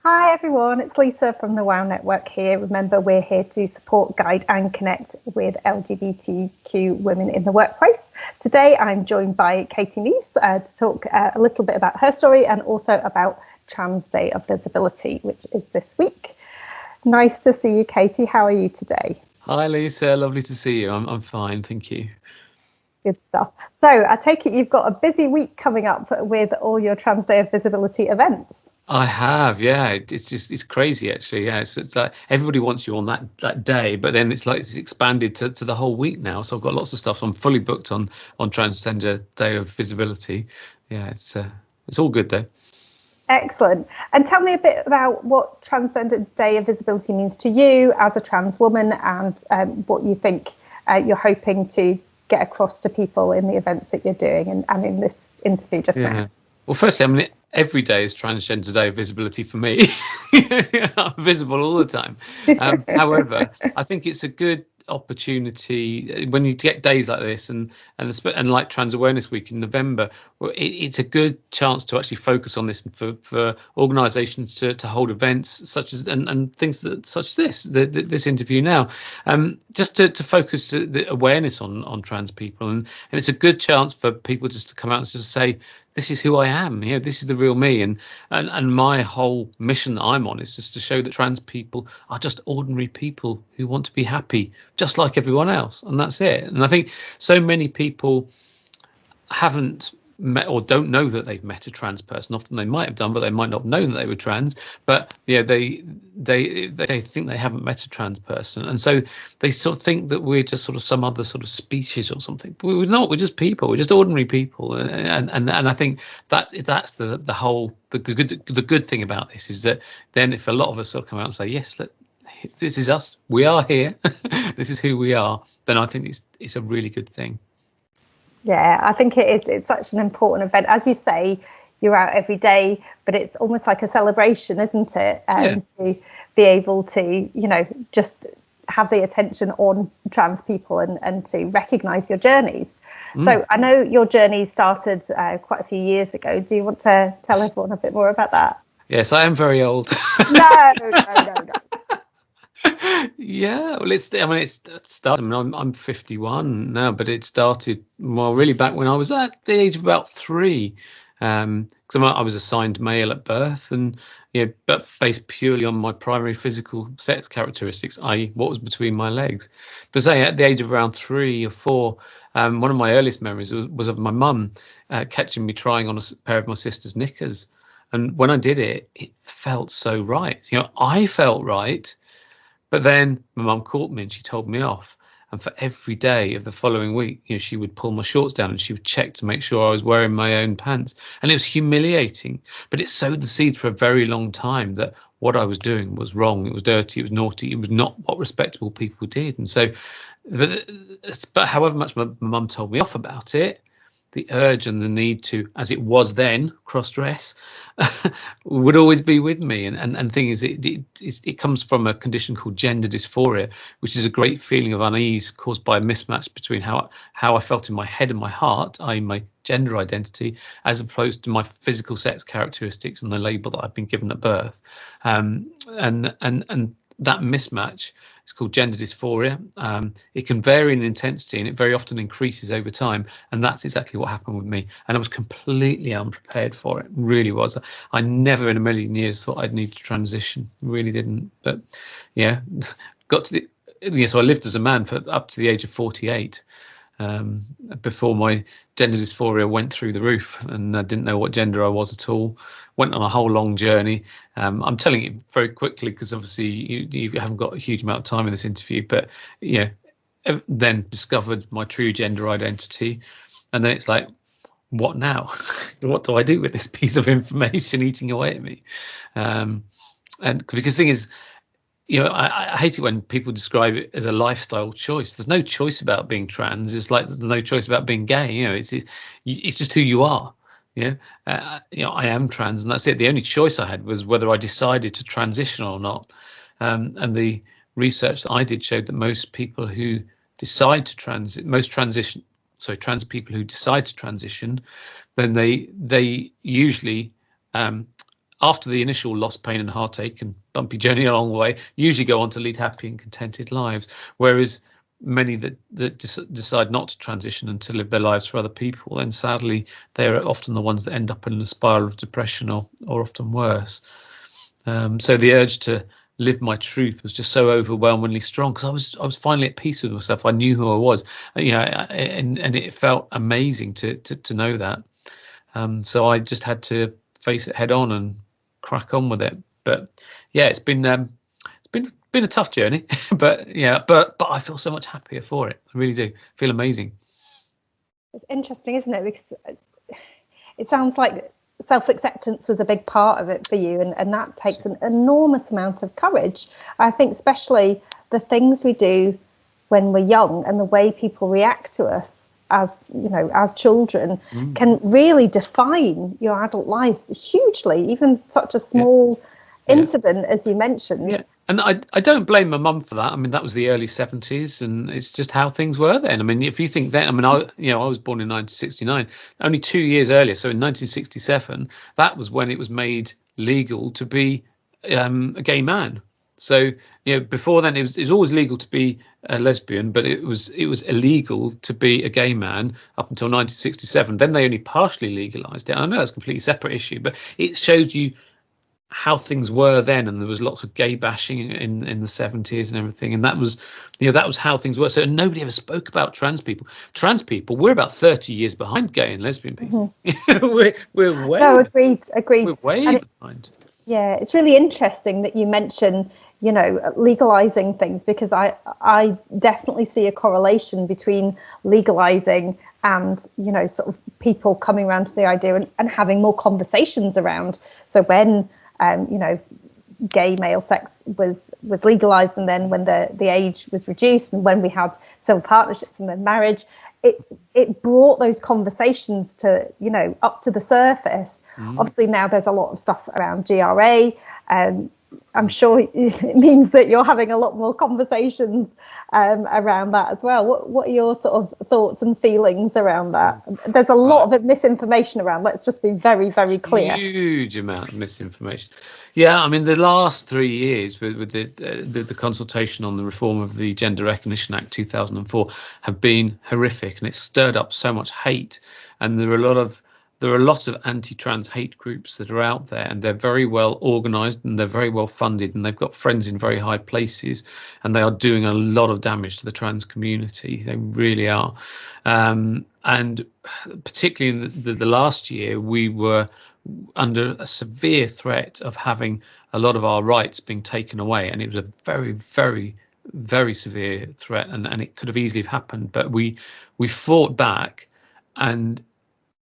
Hi everyone, it's Lisa from the WOW Network here. Remember, we're here to support, guide and connect with LGBTQ women in the workplace. Today I'm joined by Katie Neeves to talk a little bit about her story and also about Trans Day of Visibility, which is this week. Nice to see you, Katie. How are you today? Hi Lisa, lovely to see you. I'm fine, thank you. Good stuff. So I take it you've got a busy week coming up with all your Trans Day of Visibility events. I have, yeah. It's crazy actually. Yeah, it's like everybody wants you on that day, but then it's like it's expanded to the whole week now. So I've got lots of stuff. I'm fully booked on Transgender Day of Visibility. Yeah, it's all good though. Excellent. And tell me a bit about what Transgender Day of Visibility means to you as a trans woman, and what you think you're hoping to get across to people in the events that you're doing and in this interview just now. Well, firstly, I mean, every day is Transgender Day of Visibility for me. I'm visible all the time. However, I think it's a good opportunity when you get days like this and like Trans Awareness Week in November. Well, it's a good chance to actually focus on this and for organisations to hold events such as and things such as this interview now, just to focus the awareness on trans people, and it's a good chance for people just to come out and just say, this is who I am. This is the real me, and my whole mission that I'm on is just to show that trans people are just ordinary people who want to be happy, just like everyone else, and that's it. And I think so many people haven't met or don't know that they've met a trans person. Often they might have done, but they might not have known that they were trans. But yeah, they think they haven't met a trans person, and so they sort of think that we're just sort of some other sort of species or something. But we're not. We're just people. We're just ordinary people. And I think that's the good thing about this is that then if a lot of us sort of come out and say, yes, look, this is us. We are here. This is who we are. Then I think it's a really good thing. Yeah, I think it is. It's such an important event. As you say, you're out every day, but it's almost like a celebration, isn't it? To be able to, just have the attention on trans people and to recognise your journees. So I know your journey started quite a few years ago. Do you want to tell everyone a bit more about that? Yes, I am very old. No. Yeah, well, it's started. I mean, I'm 51 now, but it started really back when I was at the age of about 3. Because I was assigned male at birth, and but based purely on my primary physical sex characteristics, i.e., what was between my legs. But say at the age of around 3 or 4, one of my earliest memories was of my mum catching me trying on a pair of my sister's knickers, and when I did it, it felt so right. I felt right. But then my mum caught me and she told me off. And for every day of the following week, she would pull my shorts down and she would check to make sure I was wearing my own pants. And it was humiliating. But it sowed the seed for a very long time that what I was doing was wrong. It was dirty. It was naughty. It was not what respectable people did. And so, but however much my mum told me off about it, the urge and the need to, as it was then, cross-dress would always be with me. And thing is, it comes from a condition called gender dysphoria, which is a great feeling of unease caused by a mismatch between how I felt in my head and my heart, i.e. my gender identity, as opposed to my physical sex characteristics and the label that I've been given at birth. And that mismatch is called gender dysphoria. It can vary in intensity and it very often increases over time. And that's exactly what happened with me. And I was completely unprepared for it. Really was. I never in a million years thought I'd need to transition. Really didn't. But yeah, so I lived as a man for up to the age of 48. Before my gender dysphoria went through the roof and I didn't know what gender I was at all. Went on a whole long journey. I'm telling it very quickly because obviously you haven't got a huge amount of time in this interview, but then discovered my true gender identity, and then it's like, what now? What do I do with this piece of information eating away at me? And because the thing is, I hate it when people describe it as a lifestyle choice. There's no choice about being trans. It's like there's no choice about being gay. It's just who you are. I am trans, and that's it. The only choice I had was whether I decided to transition or not. And the research that I did showed that most people who decide to trans people who decide to transition, then they usually after the initial loss, pain and heartache and bumpy journey along the way, usually go on to lead happy and contented lives. Whereas many that decide not to transition and to live their lives for other people, then sadly they're often the ones that end up in a spiral of depression or often worse. So the urge to live my truth was just so overwhelmingly strong, because I was finally at peace with myself. I knew who I was, and it felt amazing to know that. So I just had to face it head on and crack on with it. But yeah, it's been a tough journey, but I feel so much happier for it. I really do feel amazing. It's interesting, isn't it? Because it sounds like self-acceptance was a big part of it for you, and that takes an enormous amount of courage. I think especially the things we do when we're young and the way people react to us as children can really define your adult life hugely, even such a small incident as you mentioned. Yeah. And I don't blame my mum for that. I mean, that was the early 70s, and it's just how things were then. I mean, if you think then, I mean, I was born in 1969, only 2 years earlier. So in 1967, that was when it was made legal to be a gay man. So, before then it was always legal to be a lesbian, but it was illegal to be a gay man up until 1967. Then they only partially legalized it. And I know that's a completely separate issue, but it shows you how things were then, and there was lots of gay bashing in the 70s and everything, and that was how things were. So nobody ever spoke about trans people. We're about 30 years behind gay and lesbian people. we're way agreed we're way behind. Yeah, it's really interesting that you mention legalizing things, because I definitely see a correlation between legalizing and sort of people coming around to the idea and having more conversations around. So when gay male sex was legalized, and then when the age was reduced, and when we had civil partnerships and then marriage, it brought those conversations to up to the surface. Obviously now there's a lot of stuff around GRA. I'm sure it means that you're having a lot more conversations around that as well. What are your sort of thoughts and feelings around that? There's a lot of misinformation around. Let's just be very, very clear. Huge amount of misinformation. Yeah, I mean, the last 3 years with the consultation on the reform of the Gender Recognition Act 2004 have been horrific, and it's stirred up so much hate. And there are lots of anti-trans hate groups that are out there, and they're very well organized and they're very well funded, and they've got friends in very high places, and they are doing a lot of damage to the trans community. They really are. And particularly in the last year, we were under a severe threat of having a lot of our rights being taken away, and it was a very, very, very severe threat, and it could have easily have happened, but we fought back. And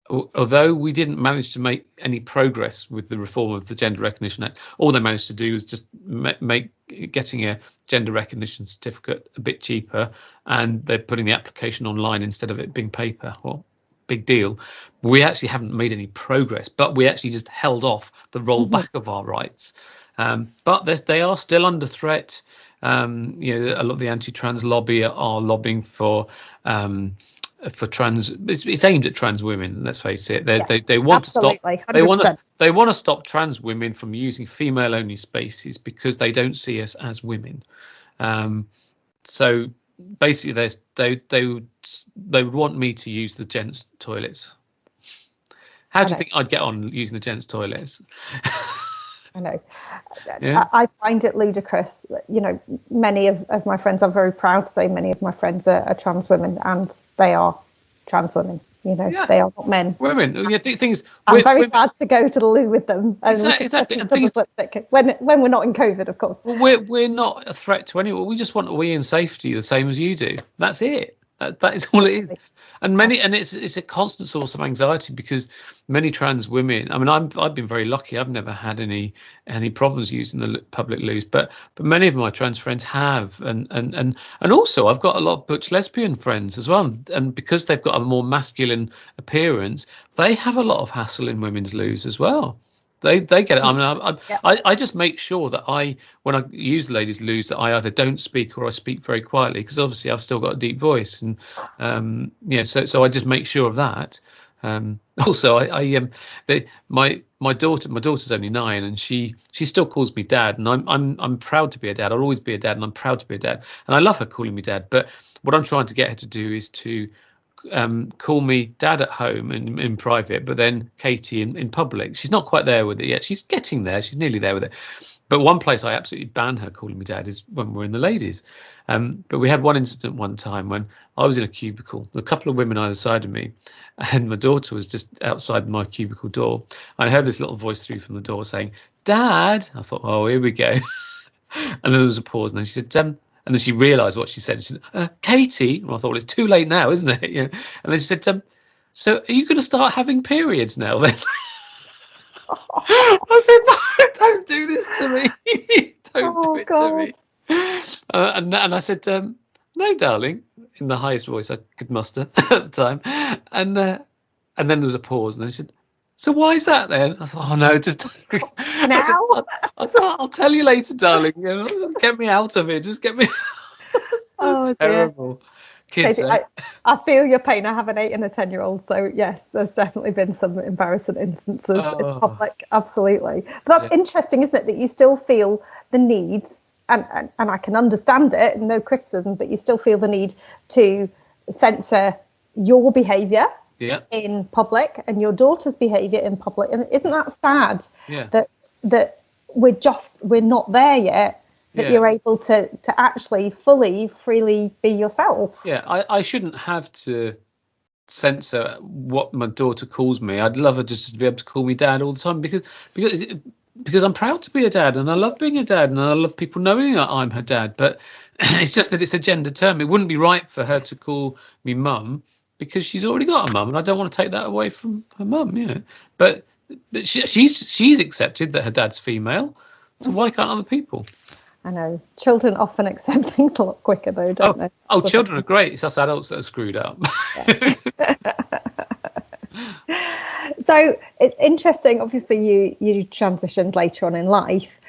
although we didn't manage to make any progress with the reform of the Gender Recognition Act, all they managed to do was just make getting a gender recognition certificate a bit cheaper, and they're putting the application online instead of it being paper. Well, big deal. We actually haven't made any progress, but we actually just held off the rollback of our rights. But they are still under threat. A lot of the anti-trans lobby are lobbying for trans. It's aimed at trans women. Let's face it. They want to stop. 100%. They want to stop trans women from using female-only spaces because they don't see us as women. So basically, they would want me to use the gents' toilets. How do you think I'd get on using the gents' toilets? I know. Yeah. I find it ludicrous. Many of my friends, I'm very proud to say many of my friends are trans women, and they are trans women. They are not men. Women. I'm very glad to go to the loo with them. Exactly. When we're not in COVID, of course. Well, we're not a threat to anyone. We just want a wee in safety, the same as you do. That's it. That is all it is. And it's a constant source of anxiety, because many trans women, I mean, I've been very lucky. I've never had any problems using the public loos, but many of my trans friends have, and also I've got a lot of butch lesbian friends as well, and because they've got a more masculine appearance, they have a lot of hassle in women's loos as well. They get it. I mean, I just make sure that when I use the ladies' loos, that I either don't speak or I speak very quietly, because obviously I've still got a deep voice, and so I just make sure of that. Also, my daughter's only 9, and she still calls me dad, and I'm proud to be a dad. I'll always be a dad, and I'm proud to be a dad, and I love her calling me dad. But what I'm trying to get her to do is to call me dad at home and in private, but then Katie in public. She's not quite there with it yet. She's getting there. She's nearly there with it. But one place I absolutely ban her calling me dad is when we're in the ladies. But we had one incident one time when I was in a cubicle, a couple of women either side of me, and my daughter was just outside my cubicle door. I heard this little voice through from the door saying, "Dad." I thought, oh, here we go. And then there was a pause, and then she said, and then she realised what she said. She said, "Katie." And I thought, well, it's too late now, isn't it? And then she said, "So are you going to start having periods now then?" I said, "No, don't do this to me. Don't do it to me." And I said, "No, darling," in the highest voice I could muster at the time. And then there was a pause, and then she said, "So why is that then?" I thought, "Oh no, just now." I said, "I'll tell you later, darling. Get me out of it. Just get me." Oh, terrible. Dear. Kids, Katie, I feel your pain. I have an 8 and a 10-year-old, so yes, there's definitely been some embarrassing instances in public. Absolutely, but that's interesting, isn't it? That you still feel the need, and I can understand it, no criticism, but you still feel the need to censor your behaviour in public and your daughter's behaviour in public. And isn't that sad? That we're not there yet. That you're able to actually freely be yourself. Yeah, I shouldn't have to censor what my daughter calls me. I'd love her just to be able to call me dad all the time because I'm proud to be a dad, and I love being a dad, and I love people knowing that I'm her dad. But it's just that it's a gender term. It wouldn't be right for her to call me mum because she's already got a mum, and I don't want to take that away from her mum. But she's accepted that her dad's female, so why can't other people? I know. Children often accept things a lot quicker, though, don't they? Oh, children are great. It's us adults that are screwed up. So it's interesting. Obviously, you transitioned later on in life.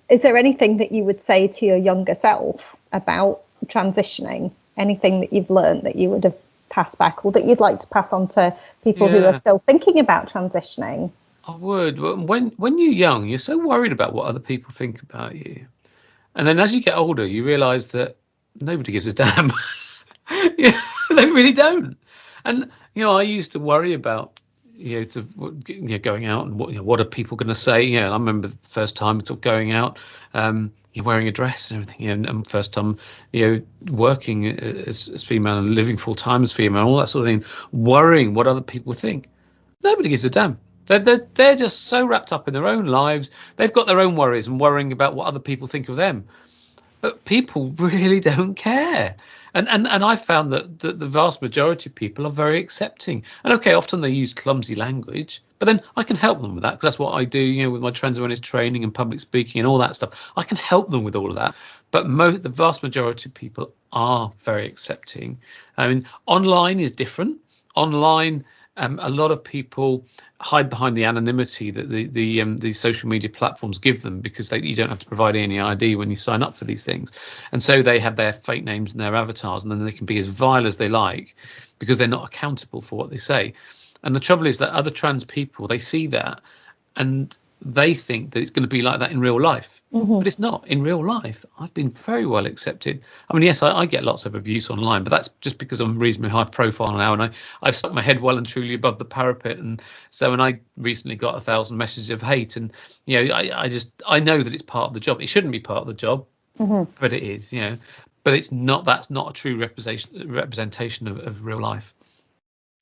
Is there anything that you would say to your younger self about transitioning? Anything that you've learned that you would have passed back, or that you'd like to pass on to people who are still thinking about transitioning? I would. When you're young, you're so worried about what other people think about you. And then as you get older, you realise that nobody gives a damn. They really don't. And, I used to worry about, going out and what are people going to say? I remember the first time going out, you're wearing a dress and everything, and first time, working as female and living full time as female, all that sort of thing, worrying what other people think. Nobody gives a damn. They're just so wrapped up in their own lives. They've got their own worries and worrying about what other people think of them. But people really don't care. And I found that the vast majority of people are very accepting. And okay, often they use clumsy language, but then I can help them with that because that's what I do, with my trans awareness training and public speaking and all that stuff. I can help them with all of that. But the vast majority of people are very accepting. I mean, online is different. Online, a lot of people hide behind the anonymity that the social media platforms give them because you don't have to provide any ID when you sign up for these things. And so they have their fake names and their avatars, and then they can be as vile as they like because they're not accountable for what they say. And the trouble is that other trans people, they see that and they think that it's going to be like that in real life. But it's not. In real life, I've been very well accepted. I mean, yes, I get lots of abuse online, but that's just because I'm reasonably high profile now, and I've stuck my head well and truly above the parapet. And so, and I recently got 1,000 messages of hate, and I know that it's part of the job. It shouldn't be part of the job, but it is. But it's not. That's not a true representation of real life.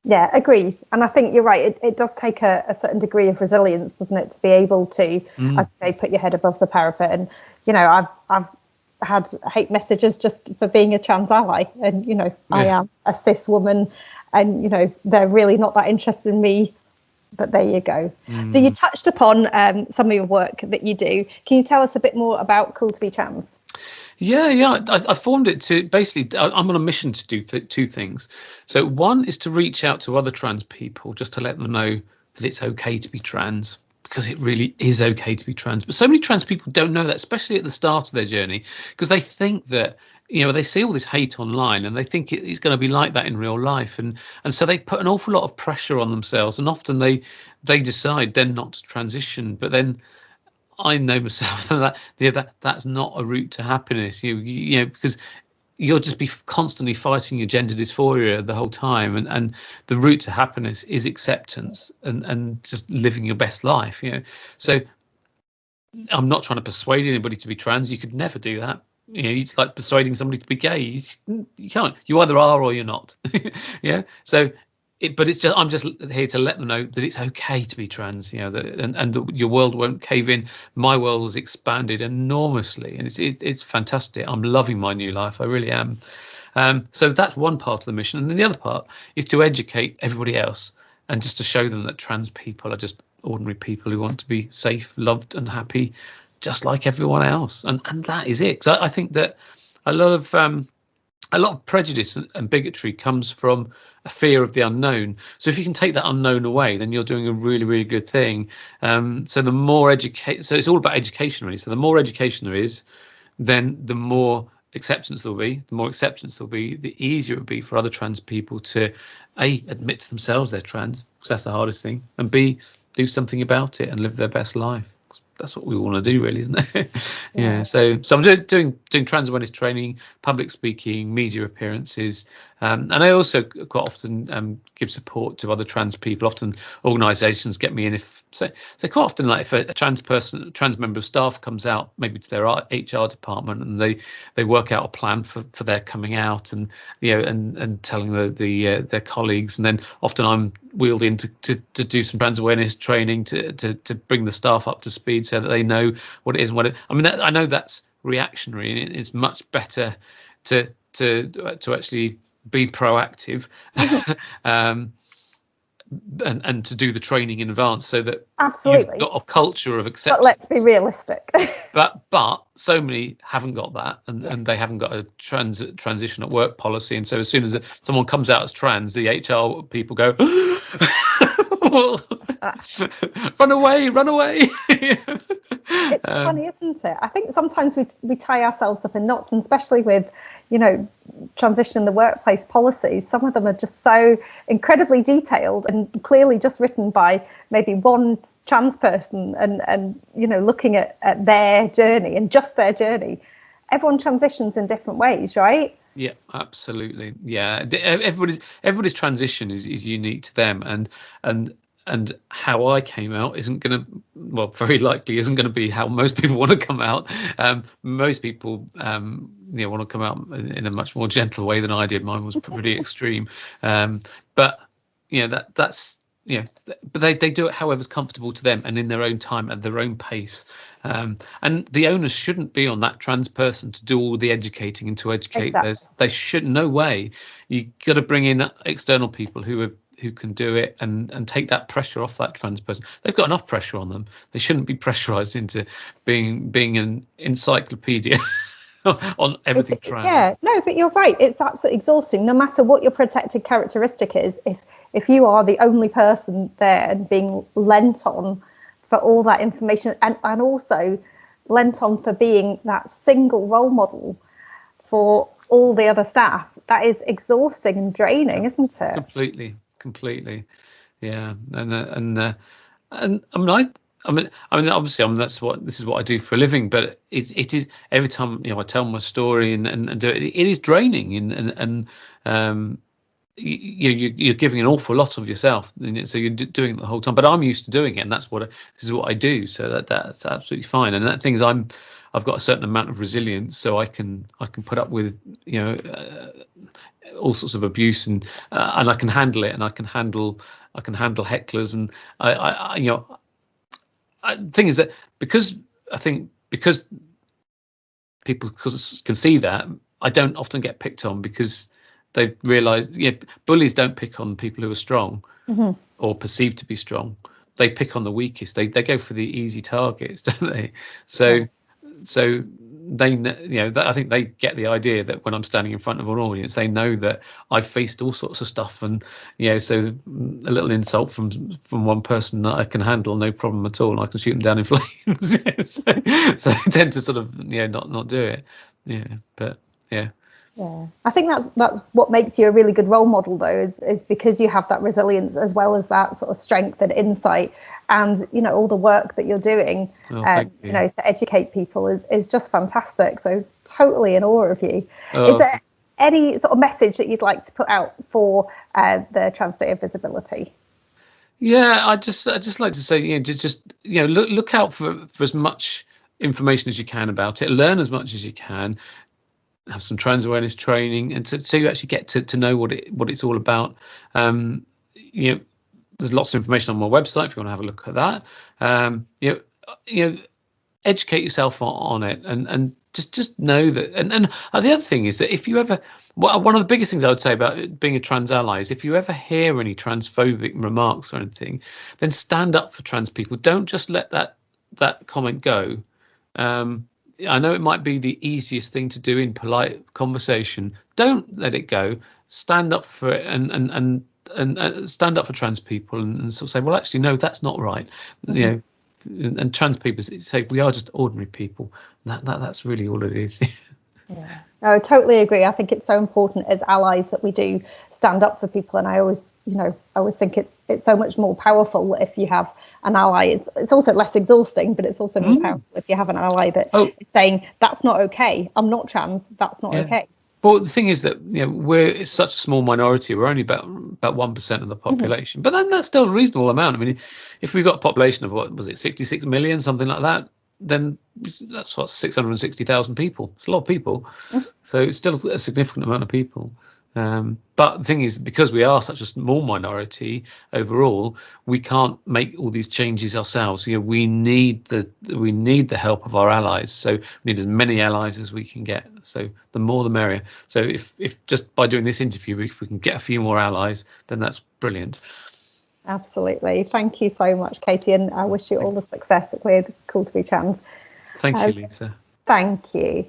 Yeah, agreed. And I think you're right. It does take a certain degree of resilience, doesn't it, to be able to, as I say, put your head above the parapet. And, I've had hate messages just for being a trans ally. And, I am a cis woman and, they're really not that interested in me. But there you go. So you touched upon some of your work that you do. Can you tell us a bit more about Cool to be Trans? Yeah. I formed it to basically, I'm on a mission to do two things. So one is to reach out to other trans people just to let them know that it's okay to be trans. because it really is okay to be trans. But so many trans people don't know that, especially at the start of their journey, because they think that, they see all this hate online and they think it's going to be like that in real life, and so they put an awful lot of pressure on themselves, and often they decide then not to transition. But then I know myself that's not a route to happiness. Because you'll just be constantly fighting your gender dysphoria the whole time, and the route to happiness is acceptance and just living your best life. So I'm not trying to persuade anybody to be trans. You could never do that. It's like persuading somebody to be gay. You can't. You either are or you're not. Yeah. So but it's just, I'm just here to let them know that it's okay to be trans, and your world won't cave in. My world has expanded enormously, and it's fantastic. I'm loving my new life. I really am. So that's one part of the mission, and then the other part is to educate everybody else, and just to show them that trans people are just ordinary people who want to be safe, loved, and happy, just like everyone else. And that is it. So I think that a lot of prejudice and bigotry comes from a fear of the unknown. So if you can take that unknown away, then you're doing a really, really good thing. So the more so it's all about education, really. So the more education there is, then the more acceptance there'll be. The more acceptance there'll be, the easier it will be for other trans people to A, admit to themselves they're trans, because that's the hardest thing, and B, do something about it and live their best life. That's what we want to do, really, isn't it? Yeah. So I'm doing trans awareness training, public speaking, media appearances, and I also quite often give support to other trans people. Often organisations get me in so quite often, like if a trans member of staff comes out maybe to their HR department, and they work out a plan for their coming out, and and telling their colleagues, and then often I'm wheeled in to do some trans awareness training to bring the staff up to speed, so that they know what it is and I know that's reactionary, and it's much better to actually be proactive. And to do the training in advance, so that absolutely you've got a culture of acceptance. But let's be realistic. but so many haven't got that, and they haven't got a transition at work policy, and so as soon as someone comes out as trans, the HR people go run away. It's funny, isn't it? I think sometimes we tie ourselves up in knots, and especially with transition in the workplace policies. Some of them are just so incredibly detailed and clearly just written by maybe one trans person, and looking at their journey and just their journey. Everyone transitions in different ways, right? Yeah, absolutely. Yeah, everybody's transition is unique to them, and how I came out isn't going to, very likely isn't going to be how most people want to come out. Most people, want to come out in a much more gentle way than I did. Mine was pretty extreme. But they do it however's comfortable to them, and in their own time, at their own pace. And the onus shouldn't be on that trans person to do all the educating and to educate. Exactly. They should, no way. You got to bring in external people who can do it and take that pressure off that trans person. They've got enough pressure on them. They shouldn't be pressurized into being an encyclopedia on everything trans. Yeah, no, but you're right. It's absolutely exhausting. No matter what your protected characteristic is, if you are the only person there and being lent on for all that information, and also lent on for being that single role model for all the other staff, that is exhausting and draining, isn't it? Completely. Yeah. And I mean obviously this is what I do for a living, but it is, every time I tell my story and do it, it is draining, and you're giving an awful lot of yourself, so you're doing it the whole time. But I'm used to doing it, and this is what I do, so that's absolutely fine. And that thing is, I've got a certain amount of resilience, so I can put up with all sorts of abuse, and I can handle it, and I can handle hecklers, and the thing is that because people can see that, I don't often get picked on, because they've realised bullies don't pick on people who are strong, mm-hmm. or perceived to be strong. They pick on the weakest. They go for the easy targets, don't they? So they, I think they get the idea that when I'm standing in front of an audience, they know that I've faced all sorts of stuff, and so a little insult from one person that I can handle no problem at all. I can shoot them down in flames. So I tend to sort of not do it. But yeah. Yeah, I think that's what makes you a really good role model, though, is because you have that resilience as well as that sort of strength and insight, and all the work that you're doing, to educate people is just fantastic. So totally in awe of you. Is there any sort of message that you'd like to put out for the Trans Day of Visibility? Yeah, I just like to say, look out for as much information as you can about it. Learn as much as you can. Have some trans awareness training, and so you actually get to know what it's all about. There's lots of information on my website if you want to have a look at that. Educate yourself on it, and just know that. And the other thing is that if you ever, one of the biggest things I would say about being a trans ally is if you ever hear any transphobic remarks or anything, then stand up for trans people. Don't just let that comment go. I know it might be the easiest thing to do in polite conversation. Don't let it go. Stand up for it, and stand up for trans people, and sort of say, well, actually, no, that's not right. Mm-hmm. And trans people say we are just ordinary people. That's really all it is. Yeah, I totally agree. I think it's so important as allies that we do stand up for people, and I always think it's so much more powerful if you have an ally. It's also less exhausting, but it's also more powerful if you have an ally that is saying that's not okay. I'm not trans. That's not okay. Well, the thing is that we're such a small minority. We're only about 1% of the population, but then that's still a reasonable amount. I mean, if we've got a population of 66 million, something like that, then that's 660,000 people. It's a lot of people. So it's still a significant amount of people. But the thing is, because we are such a small minority overall, we can't make all these changes ourselves. We need the help of our allies. So we need as many allies as we can get. So the more the merrier. So if just by doing this interview, if we can get a few more allies, then that's brilliant. Absolutely. Thank you so much, Katie, and I wish you all the success with Cool to be Trans. Thank you, Lisa. Thank you.